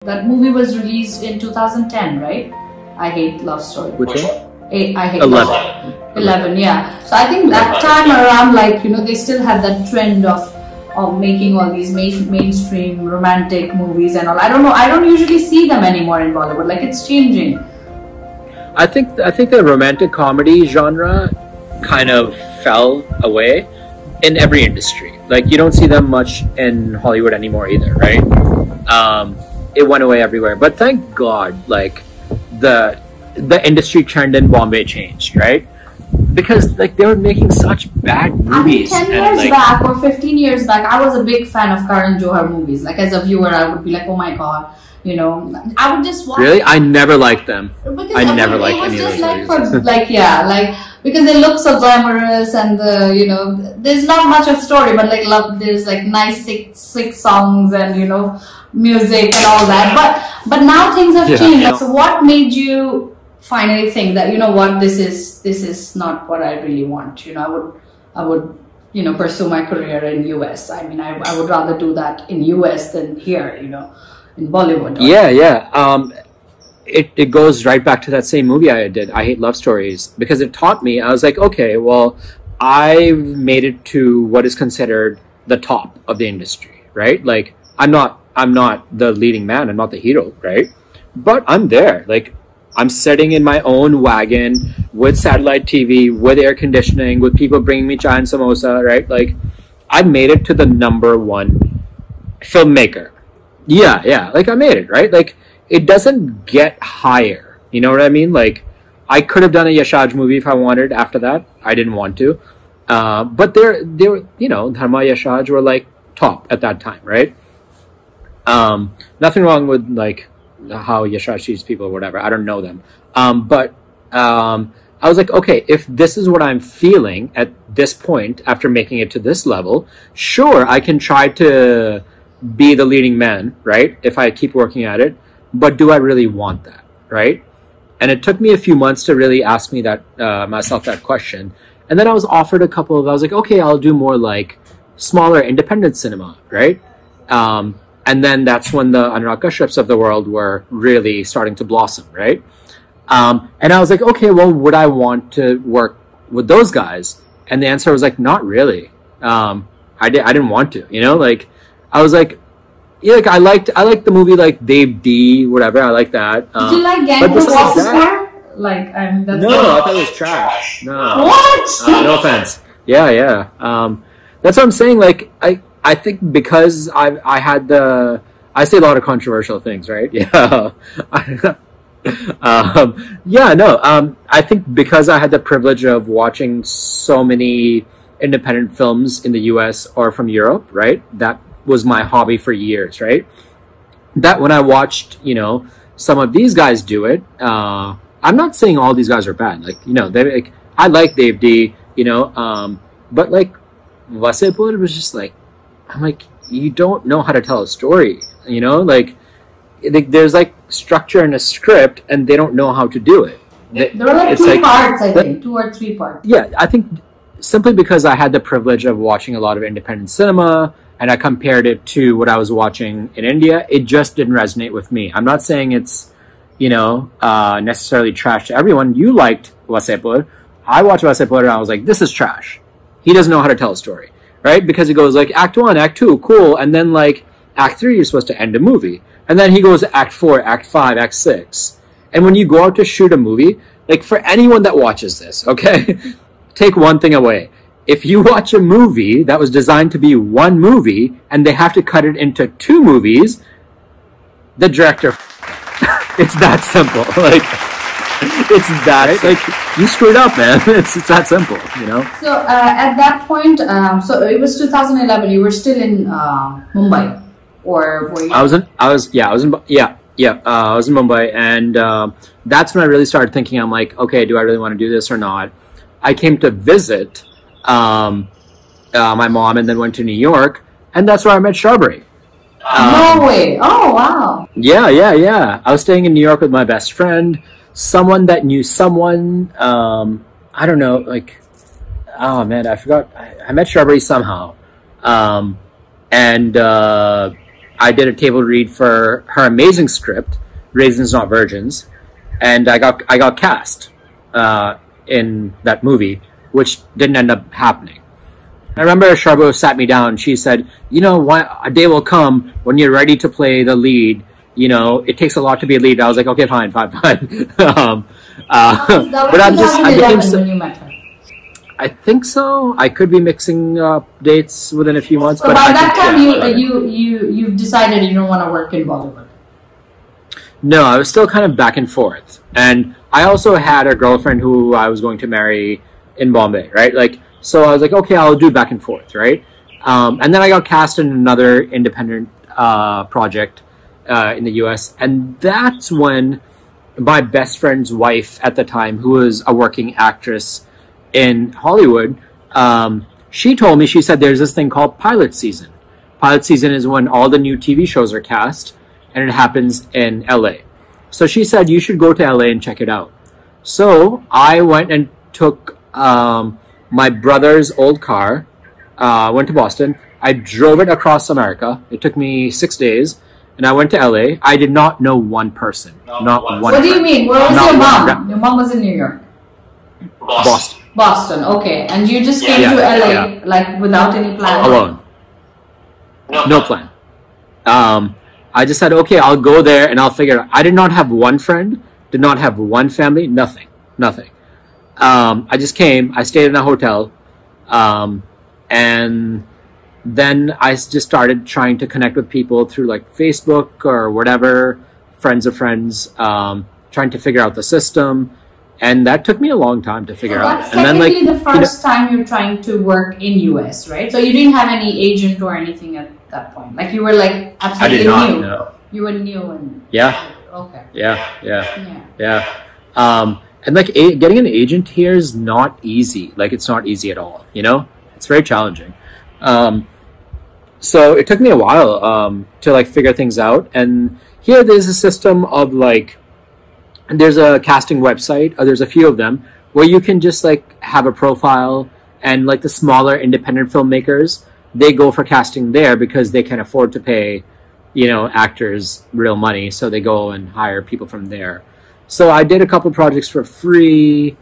That movie was released in 2010, right? I Hate Love Story. Which one? I Hate 11. Love Story. 11, yeah. So I think that time around, like, you know, they still had that trend of making all these mainstream romantic movies and all. I don't know. I don't usually see them anymore in Bollywood. Like, it's changing. I think the romantic comedy genre kind of fell away in every industry. Like, you don't see them much in Hollywood anymore either, right? It went away everywhere. But thank God, like, the industry trend in Bombay changed, right? Because, like, they were making such bad movies. I mean, 10 years back or 15 years back, I was a big fan of Karan Johar movies. Like, as a viewer, I would be like, oh my God, you know, I would just watch. Really? I never liked them. Because I never liked any of those like movies. For, like, yeah, like, because they look so glamorous and you know, there's not much of story, but like, there's like nice sick songs and, you know, music and all that. But now things have changed. Yeah. So what made you finally think that, you know what, this is not what I really want? You know, I would you know, pursue my career in US. I mean, I would rather do that in US than here, you know, in Bollywood. Yeah. It goes right back to that same movie I did, I Hate Love Stories, because it taught me. I was like, okay, well, I've made it to what is considered the top of the industry, right? Like, I'm not the leading man, I'm not the hero, right? But I'm there. Like, I'm sitting in my own wagon with satellite TV, with air conditioning, with people bringing me chai and samosa, right? Like, I made it to the #1 filmmaker. Yeah. Like, I made it, right? Like, it doesn't get higher. You know what I mean? Like, I could have done a Yashaj movie if I wanted after that. I didn't want to. But they were, you know, Dharma, Yashaj were like top at that time, right? Nothing wrong with like how Yashaj treats people or whatever. I don't know them. But I was like, okay, if this is what I'm feeling at this point after making it to this level, sure, I can try to be the leading man, right? If I keep working at it. But do I really want that, right? And it took me a few months to really ask me that myself that question. And then I was offered I was like, okay, I'll do more like smaller independent cinema, right? And then that's when the Anurag Kashyap's of the world were really starting to blossom, right? And I was like, okay, well, would I want to work with those guys? And the answer was like, not really. I didn't want to, you know, like, I was like, yeah, like I liked the movie like Dev D, whatever. I like that. Did you like Gang of Wasseypur? Like, that's no, I thought it was trash. No. What? No offense. Yeah. That's what I'm saying. Like, I think because I say a lot of controversial things, right? Yeah. I think because I had the privilege of watching so many independent films in the US or from Europe, right? That was my hobby for years, right? That when I watched, you know, some of these guys do it, I'm not saying all these guys are bad. Like, you know, I like Dev D, you know, but like Wasseypur was just like, I'm like, you don't know how to tell a story, you know, like there's like structure in a script and they don't know how to do it. There were like two parts, I think, 2 or 3 parts. Yeah, I think simply because I had the privilege of watching a lot of independent cinema and I compared it to what I was watching in India, it just didn't resonate with me. I'm not saying it's, you know, necessarily trash to everyone. You liked Wasseypur. I watched Wasseypur and I was like, this is trash. He doesn't know how to tell a story, right? Because he goes like Act 1, Act 2, cool. And then like Act 3, you're supposed to end a movie. And then he goes Act 4, Act 5, Act 6. And when you go out to shoot a movie, like for anyone that watches this, okay, take one thing away. If you watch a movie that was designed to be one movie and they have to cut it into 2 movies, the director, it's that simple. Like, it's that, like, you screwed up, man. It's that simple, you know? So, at that point, so it was 2011, you were still in Mumbai, or were you? I was in Mumbai, and that's when I really started thinking, I'm like, okay, do I really want to do this or not? I came to visit my mom and then went to New York, and that's where I met Sharbari. No way. Oh, wow. Yeah. I was staying in New York with my best friend, someone that knew someone. I don't know, like, oh man, I forgot. I met Sharbari somehow. And I did a table read for her amazing script, Raisins Not Virgins, and I got cast in that movie, which didn't end up happening. I remember Sharbo sat me down. She said, a day will come when you're ready to play the lead. It takes a lot to be a lead. I was like, okay, fine. But I became when you met her. I think so. I could be mixing dates within a few months. So but by that time, you've decided you don't want to work in Bollywood. No, I was still kind of back and forth. And I also had a girlfriend who I was going to marry in Bombay, right? So I was like, okay, I'll do back and forth, right? And then I got cast in another independent project in the US. And that's when my best friend's wife at the time, who was a working actress in Hollywood, she told me, she said, there's this thing called pilot season. Pilot season is when all the new TV shows are cast, and it happens in LA. So she said, you should go to LA and check it out. So I went and took my brother's old car, went to Boston. I drove it across America. It took me 6 days, and I went to LA. I did not know one person. Not one. What do you mean? Where was your mom? Your mom was in New York. Boston, okay. And you just came to LA, without any plan? Alone. No plan. I just said, okay, I'll go there and I'll figure it out. I did not have one friend, did not have one family, nothing. I just came, I stayed in a hotel, and then I just started trying to connect with people through Facebook or whatever, friends of friends, trying to figure out the system. And that took me a long time to figure out. That's technically the first time you're trying to work in US, right? So you didn't have any agent or anything at that point. You were absolutely new. No. You were new and okay. Yeah. And getting an agent here is not easy. It's not easy at all. It's very challenging. So it took me a while to figure things out. And here there's a system of there's a casting website, there's a few of them, where you can just have a profile, and the smaller independent filmmakers, they go for casting there because they can afford to pay, actors real money. So they go and hire people from there. So I did a couple projects for free,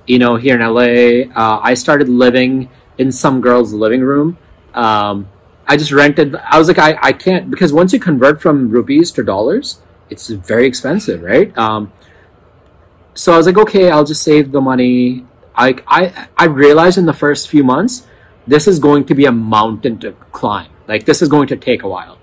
here in LA. I started living in some girl's living room. I just rented. I was like, I can't, because once you convert from rupees to dollars, it's very expensive, right? So I was like, okay, I'll just save the money. I realized in the first few months, this is going to be a mountain to climb. This is going to take a while,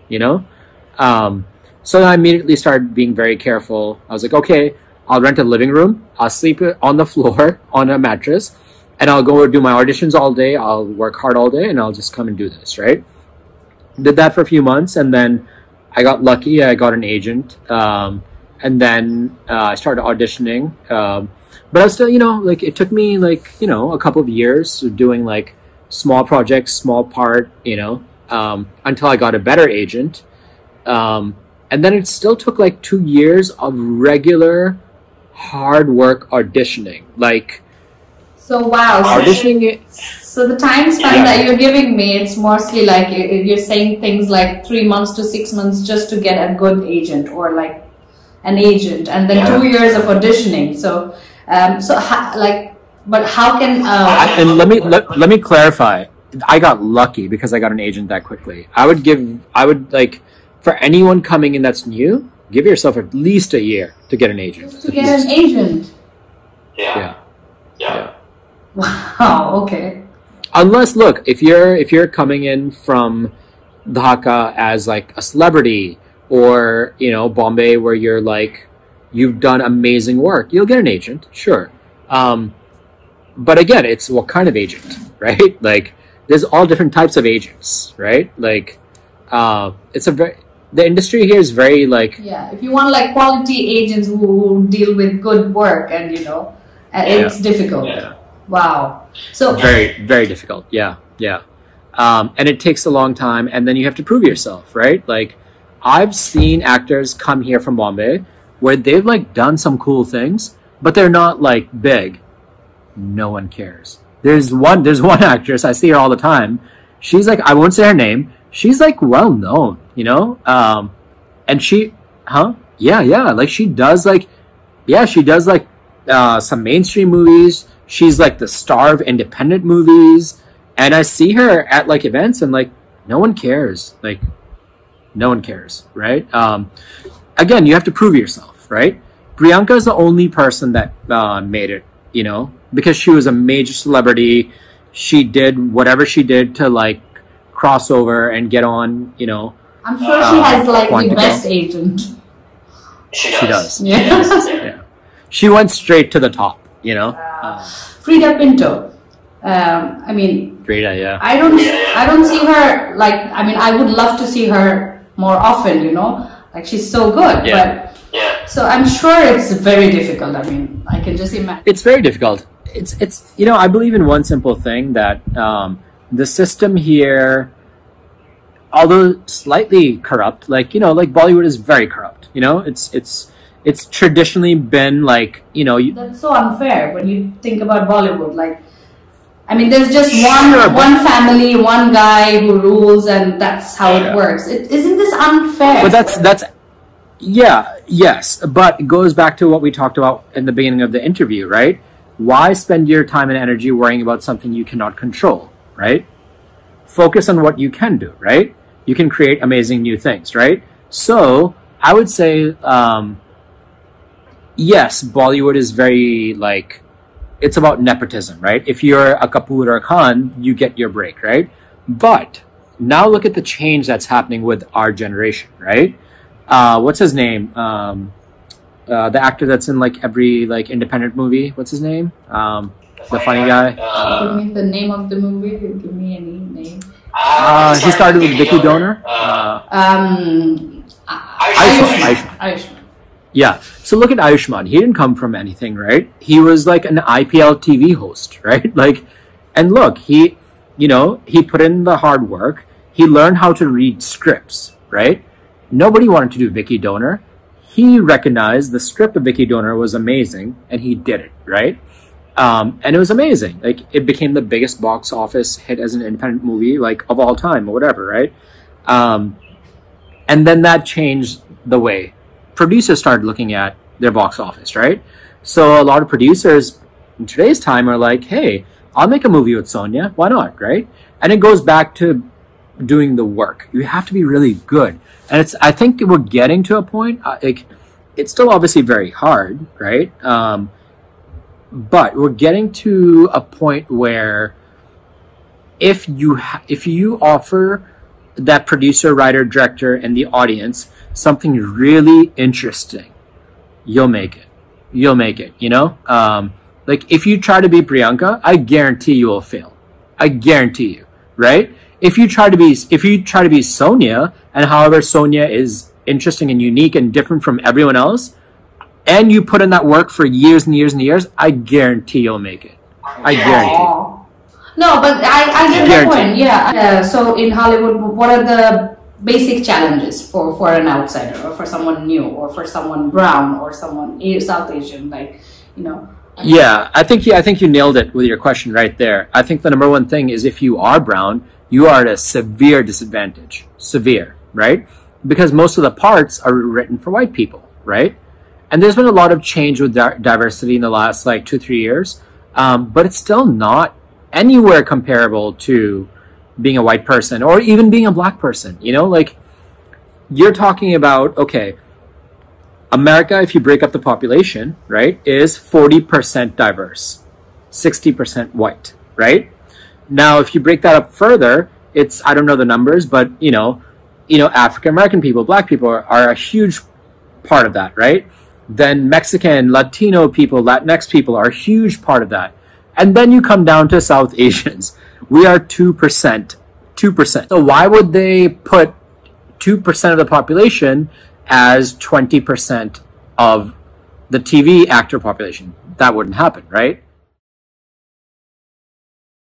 So I immediately started being very careful. I was like, okay, I'll rent a living room. I'll sleep on the floor on a mattress, and I'll go do my auditions all day. I'll work hard all day, and I'll just come and do this, right? Did that for a few months, and then I got lucky. I got an agent. And then I started auditioning. But I was still, it took me a couple of years of doing small projects, small part, until I got a better agent. And then it still took 2 years of regular hard work auditioning. So wow. Auditioning. So the time span that you're giving me, it's mostly you're saying things 3 months to 6 months just to get a good agent, or an agent, and then 2 years of auditioning. So, but how can? And let me clarify. I got lucky because I got an agent that quickly. I would for anyone coming in that's new, give yourself at least a year to get an agent. Just to get an agent. Yeah. Wow. Okay. Unless, look, if you're coming in from Dhaka as a celebrity, or Bombay, where you're you've done amazing work, you'll get an agent, sure. But again, it's what kind of agent, right? There's all different types of agents, right? It's the industry here is very if you want quality agents who deal with good work, and it's difficult. Wow. So very, very difficult. Yeah. And it takes a long time, and then you have to prove yourself, right? I've seen actors come here from Bombay where they've done some cool things, but they're not big. No one cares. There's one actress, I see her all the time. She's I won't say her name. she's like well known, you know, and she, yeah, like she does like, yeah, she does like some mainstream movies. She's like the star of independent movies, and I see her at like events, and like no one cares, like no one cares, right? Again, you have to prove yourself, right? Priyanka is the only person that made it, you know, because she was a major celebrity. She did whatever she did to like cross over and get on, you know. I'm sure she has like the best agent. She does. Yeah. Yeah. She went straight to the top, you know. Frida Pinto. I mean, Frida, yeah. I don't see her like. I mean, I would love to see her more often. You know, like she's so good. Yeah. But so I'm sure it's very difficult. I mean, I can just imagine. It's very difficult. It's you know, I believe in one simple thing, that the system here, although slightly corrupt, like, you know, like Bollywood is very corrupt. You know, it's traditionally been like, you know, that's so unfair when you think about Bollywood. Like, I mean, there's just one family, one guy who rules, and that's how it works. Isn't this unfair? But that's yeah, yes, but it goes back to what we talked about in the beginning of the interview, right? Why spend your time and energy worrying about something you cannot control, right? Focus on what you can do, right? You can create amazing new things, right? So I would say, yes, Bollywood is very like, it's about nepotism, right? If you're a Kapoor or a Khan, you get your break, right? But now look at the change that's happening with our generation, right? What's his name? The actor that's in like every like independent movie. What's his name? The funny guy. Give me the name of the movie. Give me any name. He started with Vicky Donor. Ayushmann. Yeah. So look at Ayushmann. He didn't come from anything, right? He was like an IPL TV host, right? Like, and look, he, you know, he put in the hard work. He learned how to read scripts, right? Nobody wanted to do Vicky Donor. He recognized the script of Vicky Donor was amazing, and he did it, right? And it was amazing. Like, it became the biggest box office hit as an independent movie, like, of all time or whatever, right? And then that changed the way producers started looking at their box office, right? So a lot of producers in today's time are like, hey, I'll make a movie with Sonia. Why not, right? And it goes back to doing the work. You have to be really good. And I think we're getting to a point, like, it's still obviously very hard, right? But we're getting to a point where if you offer that producer, writer, director, and the audience something really interesting, you'll make it. You'll make it, you know? Like, if you try to be Priyanka, I guarantee you will fail. I guarantee you, right? If you try to be Sonia, and however Sonia is interesting and unique and different from everyone else, and you put in that work for years and years and years, I guarantee you'll make it. I guarantee. No, but I get the point. Yeah. So in Hollywood, what are the basic challenges for an outsider, or for someone new, or for someone brown, or someone South Asian, like, you know? Yeah, I think you nailed it with your question right there. I think the number one thing is, if you are brown, you are at a severe disadvantage. Severe, right? Because most of the parts are written for white people, right? And there's been a lot of change with diversity in the last like 2-3 years, but it's still not anywhere comparable to being a white person or even being a black person. You know, like, you're talking about, okay, America, if you break up the population, right, is 40% diverse, 60% white, right? Now, if you break that up further, it's, I don't know the numbers, but, you know, African-American people, black people are a huge part of that, right? Then Mexican, Latino people, Latinx people are a huge part of that. And then you come down to South Asians. We are 2%. 2%. So why would they put 2% of the population as 20% of the TV actor population? That wouldn't happen, right?